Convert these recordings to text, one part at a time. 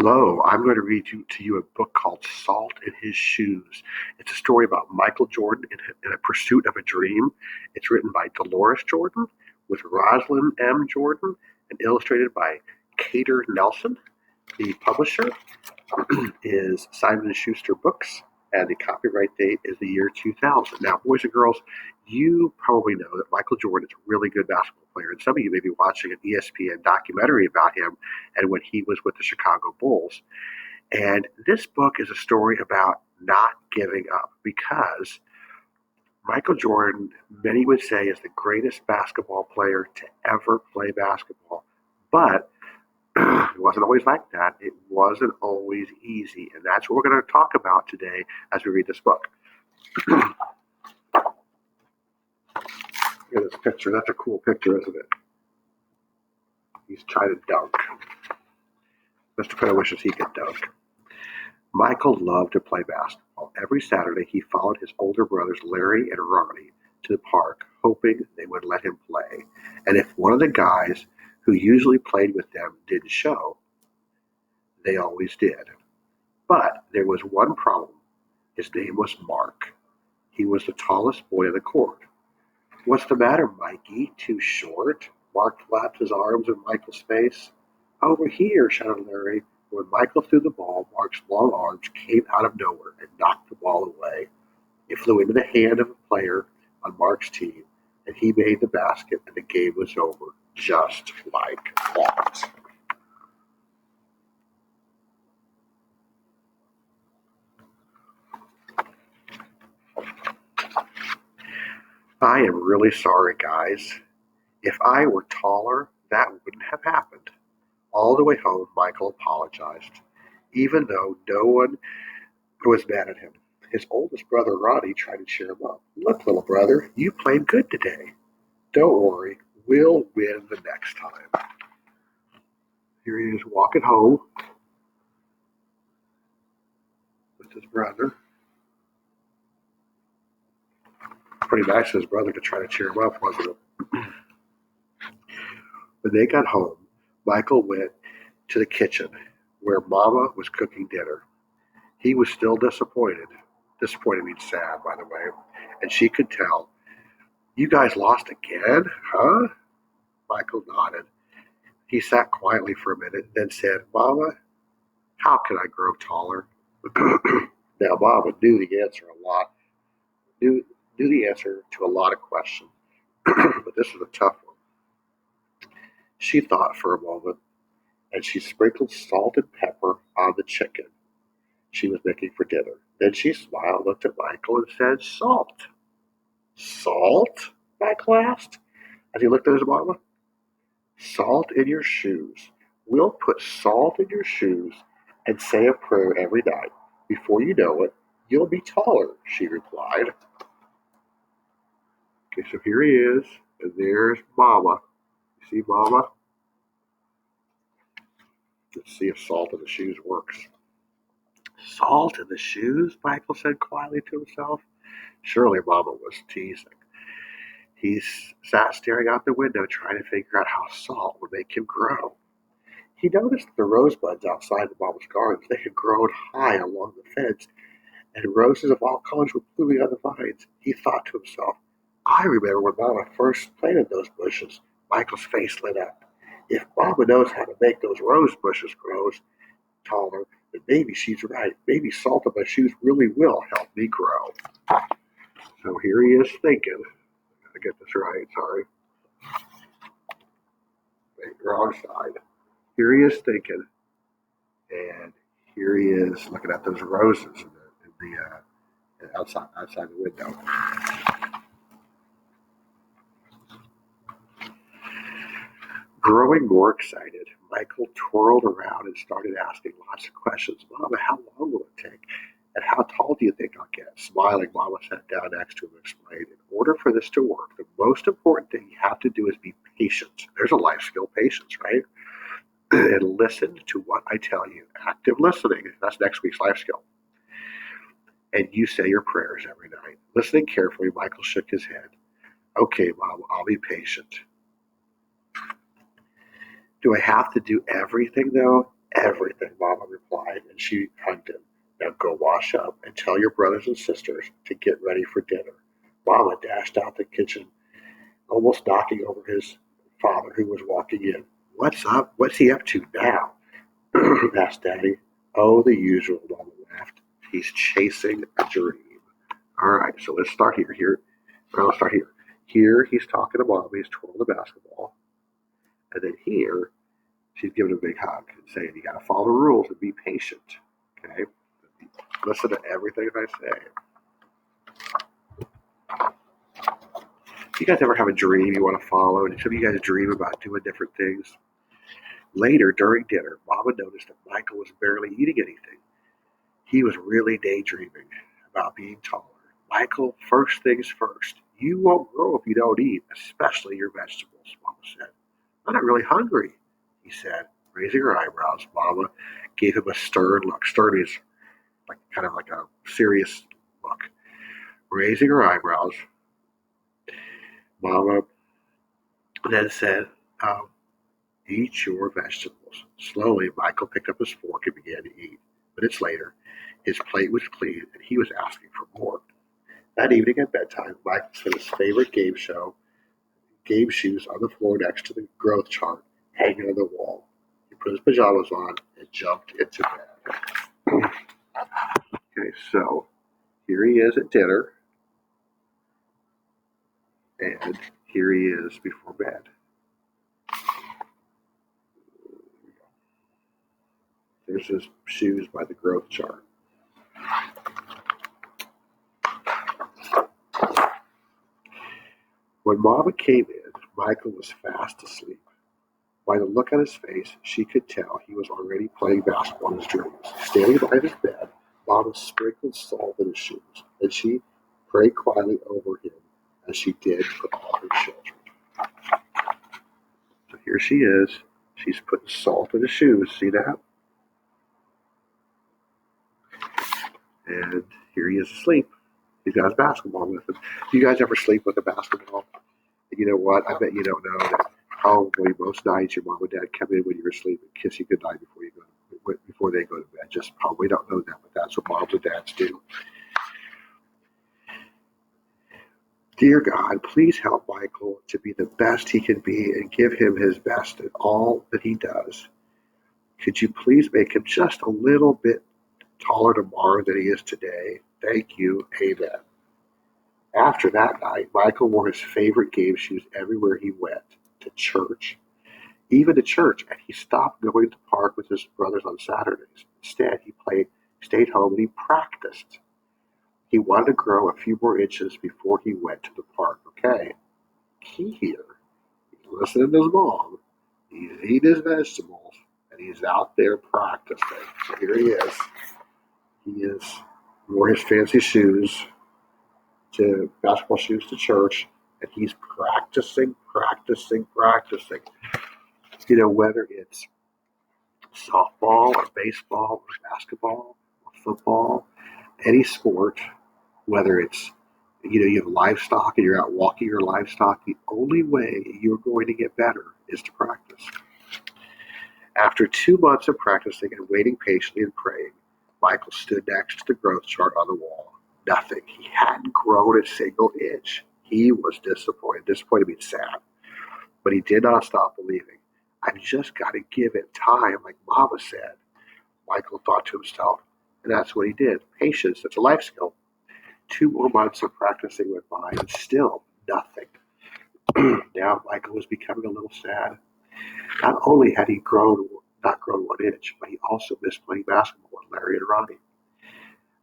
Hello, I'm going to read to you a book called Salt in His Shoes. It's a story about Michael Jordan in a pursuit of a dream. It's written by Dolores Jordan with Rosalind M. Jordan and illustrated by Cater Nelson. The publisher is Simon& Schuster Books, and the copyright date is the year 2000. Now, boys and girls, you probably know that Michael Jordan is a really good basketball player, and some of you may be watching an ESPN documentary about him and when he was with the Chicago Bulls. And this book is a story about not giving up because Michael Jordan, many would say, is the greatest basketball player to ever play basketball. But it wasn't always like that. It wasn't always easy. And that's what we're going to talk about today as we read this book. Look at this picture. That's a cool picture, isn't it? He's trying to dunk. Mr. Pinto wishes he could dunk. Michael loved to play basketball. Every Saturday, he followed his older brothers, Larry and Ronnie, to the park, hoping they would let him play. And if one of the guys who usually played with them didn't show, they always did. But there was one problem. His name was Mark. He was the tallest boy on the court. "What's the matter, Mikey? Too short?" Mark flapped his arms in Michael's face. "Over here," shouted Larry. When Michael threw the ball, Mark's long arms came out of nowhere and knocked the ball away. It flew into the hand of a player on Mark's team, and he made the basket, and the game was over, just like that. "I am really sorry, guys. If I were taller, that wouldn't have happened." All the way home, Michael apologized, even though no one was mad at him. His oldest brother, Ronnie, tried to cheer him up. "Look, little brother, you played good today. Don't worry, we'll win the next time." Here he is walking home with his brother. Pretty nice of his brother to try to cheer him up, wasn't it? When they got home, Michael went to the kitchen where Mama was cooking dinner. He was still disappointed. Disappointed means sad, by the way. And she could tell. "You guys lost again, huh?" Michael nodded. He sat quietly for a minute, then said, "Mama, how can I grow taller?" Now, Mama knew the answer knew the answer to a lot of questions, but this was a tough one. She thought for a moment, and she sprinkled salt and pepper on the chicken she was making for dinner. Then she smiled, looked at Michael, and said, "Salt." "Salt?" Michael asked as he looked at his mama. "Salt in your shoes. We'll put salt in your shoes and say a prayer every night. Before you know it, you'll be taller," she replied. Okay, so here he is, and there's Mama. You see Mama? Let's see if salt in the shoes works. "Salt in the shoes?" Michael said quietly to himself. Surely Mama was teasing. He sat staring out the window, trying to figure out how salt would make him grow. He noticed the rosebuds outside the Mama's gardens. They had grown high along the fence, and roses of all colors were blooming on the vines. He thought to himself, "I remember when Mama first planted those bushes." Michael's face lit up. "If Mama knows how to make those rose bushes grow taller, then maybe she's right. Maybe salt in my shoes really will help me grow." So here he is thinking. I gotta get this right, sorry. Wait, wrong side. Here he is thinking, and here he is looking at those roses in the outside the window. Growing more excited, Michael twirled around and started asking lots of questions. "Mama, how long will it take? And how tall do you think I'll get?" Smiling, Mama sat down next to him and explained, "In order for this to work, the most important thing you have to do is be patient." There's a life skill, patience, right? "And listen to what I tell you." Active listening. That's next week's life skill. "And you say your prayers every night." Listening carefully, Michael shook his head. "Okay, Mom, I'll be patient." "Do I have to do everything, though?" Everything, Mama replied, and she hugged him. Now go wash up and tell your brothers and sisters to get ready for dinner. Mama dashed out the kitchen, almost knocking over his father, who was walking in. What's up? What's he up to now? asked Daddy. Oh, the usual, Mama laughed. He's chasing a dream. All right, so let's start here. Let's start here. Here, he's talking to Mom. He's twirling the basketball. And then here, she's giving him a big hug and saying, you got to follow the rules and be patient. Okay? Listen to everything I say. You guys ever have a dream you want to follow? And some of you guys dream about doing different things? Later, during dinner, Mama noticed that Michael was barely eating anything. He was really daydreaming about being taller. Michael, first things first. You won't grow if you don't eat, especially your vegetables, Mama said. I'm not really hungry, he said, raising her eyebrows. Mama gave him a stern look. Stern is kind of like a serious look. Raising her eyebrows, Mama then said, eat your vegetables. Slowly, Michael picked up his fork and began to eat. Minutes later, his plate was clean and he was asking for more. That evening at bedtime, Michael set his favorite game shoes on the floor next to the growth chart hanging on the wall. He put his pajamas on and jumped into bed. Okay, so here he is at dinner, and here he is before bed. There's his shoes by the growth chart. When Mama came in, Michael was fast asleep. By the look on his face, she could tell he was already playing basketball in his dreams. Standing by his bed, Mama sprinkled salt in his shoes, and she prayed quietly over him as she did for all her children. So here she is. She's putting salt in his shoes. See that? And here he is asleep. He's got his basketball with him. Do you guys ever sleep with a basketball? And you know what? I bet you don't know that probably most nights your mom and dad come in when you're asleep and kiss you goodnight before they go to bed. Just probably don't know that, but that's what moms and dads do. Dear God, please help Michael to be the best he can be and give him his best in all that he does. Could you please make him just a little bit taller tomorrow than he is today? Thank you. Amen. After that night, Michael wore his favorite game shoes everywhere he went, to church, even to church, and he stopped going to the park with his brothers on Saturdays. Instead, he stayed home and he practiced. He wanted to grow a few more inches before he went to the park. Okay, key here. He's listening to his mom. He's eating his vegetables, and he's out there practicing. So here he is. He wore his fancy shoes, basketball shoes to church, and he's practicing. You know, whether it's softball or baseball or basketball or football, any sport, whether it's, you have livestock and you're out walking your livestock, the only way you're going to get better is to practice. After 2 months of practicing and waiting patiently and praying, Michael stood next to the growth chart on the wall. Nothing. He hadn't grown a single inch. He was disappointed. Disappointed means sad. But he did not stop believing. I've just got to give it time, like Mama said, Michael thought to himself. And that's what he did. Patience, that's a life skill. 2 more months of practicing went by and still nothing. Now Michael was becoming a little sad. Not only had he not grown 1 inch, but he also missed playing basketball with Larry and Ronnie.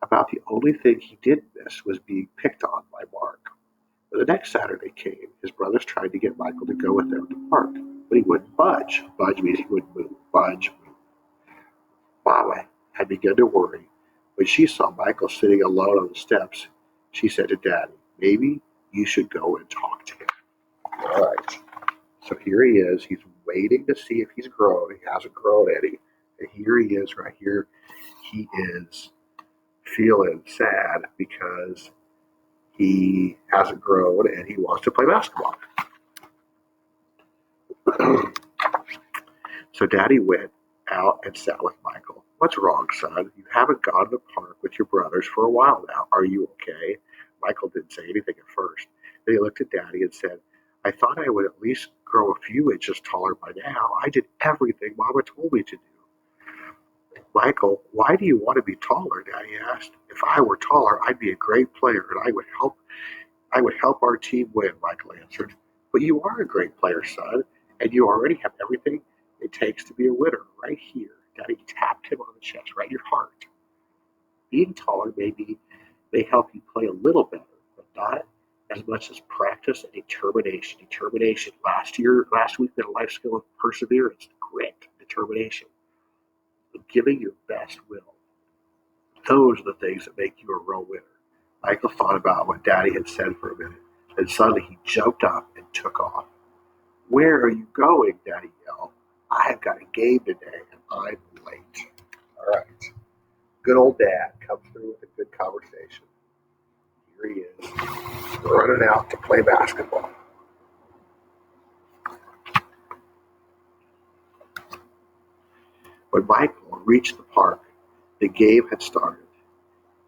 About the only thing he didn't miss was being picked on by Mark. When the next Saturday came, his brothers tried to get Michael to go with them to the park, but he wouldn't budge. Budge means he wouldn't move. Budge. Mama had begun to worry. When she saw Michael sitting alone on the steps, she said to Daddy, maybe you should go and talk to him. All right. So here he is. He's waiting to see if he's grown. He hasn't grown any. And here he is right here. He is feeling sad because he hasn't grown and he wants to play basketball. So Daddy went out and sat with Michael. What's wrong, son? You haven't gone to the park with your brothers for a while now. Are you okay? Michael didn't say anything at first. Then he looked at Daddy and said, I thought I would at least grow a few inches taller by now. I did everything Mama told me to do. Michael, why do you want to be taller? Daddy asked. If I were taller, I'd be a great player and I would help our team win, Michael answered. But you are a great player, son, and you already have everything it takes to be a winner right here. Daddy tapped him on the chest, right in your heart. Being taller may help you play a little better, but not as much as practice and determination. Determination. Last week, we had a life skill of perseverance, grit, determination, and giving your best will. Those are the things that make you a real winner. Michael thought about what Daddy had said for a minute, and suddenly he jumped up and took off. Where are you going? Daddy yelled. I've got a game today, and I'm late. All right. Good old Dad comes through with a good conversation. Here he is, running out to play basketball. When Michael reached the park, the game had started.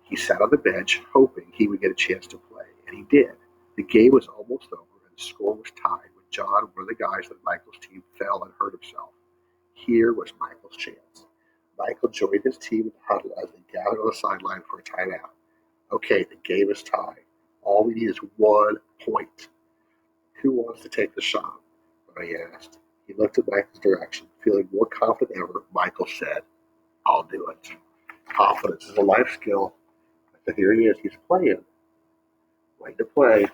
He sat on the bench, hoping he would get a chance to play, and he did. The game was almost over, and the score was tied when John, one of the guys on Michael's team, fell and hurt himself. Here was Michael's chance. Michael joined his team in the huddle as they gathered on the sideline for a timeout. Okay, the game is tied. All we need is 1 point. Who wants to take the shot? I asked. He looked at Michael's direction. Feeling more confident than ever, Michael said, I'll do it. Confidence is a life skill. So here he is. He's playing. Waiting to play.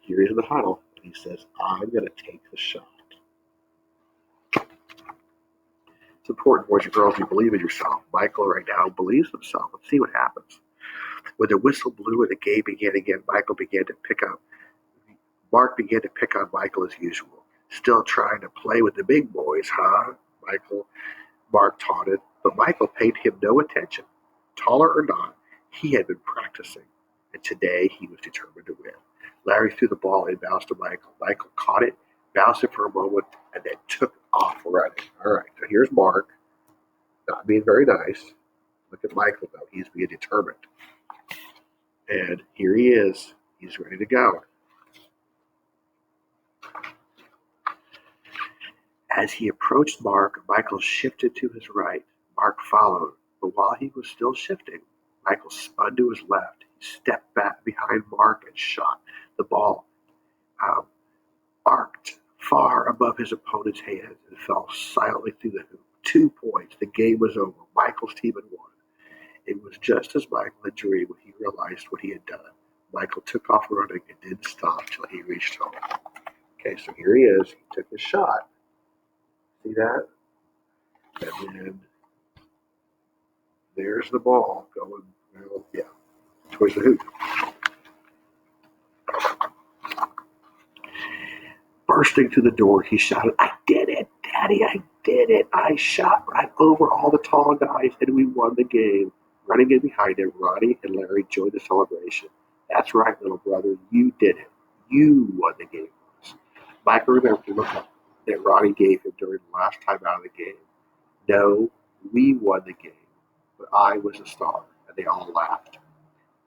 Here he is in the huddle. And he says, I'm going to take the shot. It's important, boys and girls, you believe in yourself. Michael right now believes in himself. Let's see what happens. When the whistle blew and the game began again, Mark began to pick on Michael as usual. Still trying to play with the big boys, huh? Mark taunted, but Michael paid him no attention. Taller or not, he had been practicing, and today he was determined to win. Larry threw the ball inbounds to Michael. Michael caught it, bounced it for a moment, and then took off running. All right, so here's Mark, not being very nice. Look at Michael, though. He's being determined. And here he is. He's ready to go. As he approached Mark, Michael shifted to his right. Mark followed, but while he was still shifting, Michael spun to his left. He stepped back behind Mark and shot. The ball arced far above his opponent's hands and fell silently through the hoop. 2 points. The game was over. Michael's team had won. It was just as Michael had dreamed when he realized what he had done. Michael took off running and didn't stop till he reached home. Okay, so here he is. He took his shot. See that? And then there's the ball going, towards the hoop. Bursting through the door, he shouted, I did it, Daddy, I did it. I shot right over all the tall guys, and we won the game. Running in behind him, Ronnie and Larry joined the celebration. That's right, little brother, you did it. You won the game. Michael remembered the look that Ronnie gave him during the last time out of the game. No, we won the game, but I was a star, and they all laughed.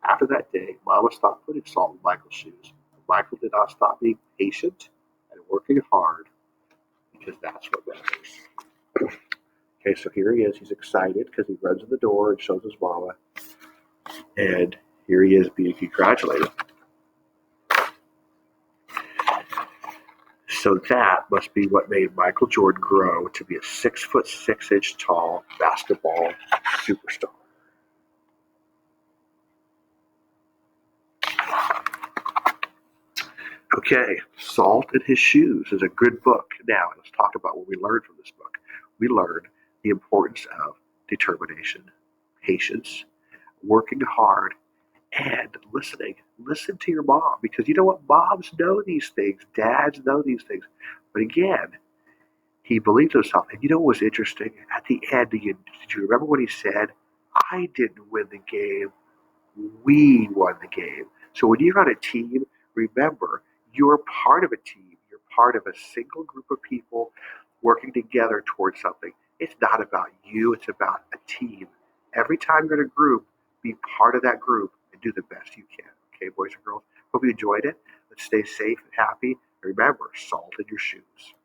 After that day, Mama stopped putting salt in Michael's shoes. Michael did not stop being patient and working hard, because that's what matters. Okay, so here he is. He's excited because he runs in the door and shows his mama. And here he is being congratulated. So that must be what made Michael Jordan grow to be a 6'6" tall basketball superstar. Okay, Salt in His Shoes is a good book. Now, let's talk about what we learned from this book. We learned the importance of determination, patience, working hard, and listening. Listen to your mom, because you know what? Moms know these things. Dads know these things. But again, he believed himself. And you know what was interesting? At the end, did you remember what he said? I didn't win the game. We won the game. So when you're on a team, remember, you're part of a team. You're part of a single group of people working together towards something. It's not about you, it's about a team. Every time you're in a group, be part of that group and do the best you can. Okay, boys and girls? Hope you enjoyed it. Let's stay safe and happy. And remember, salt in your shoes.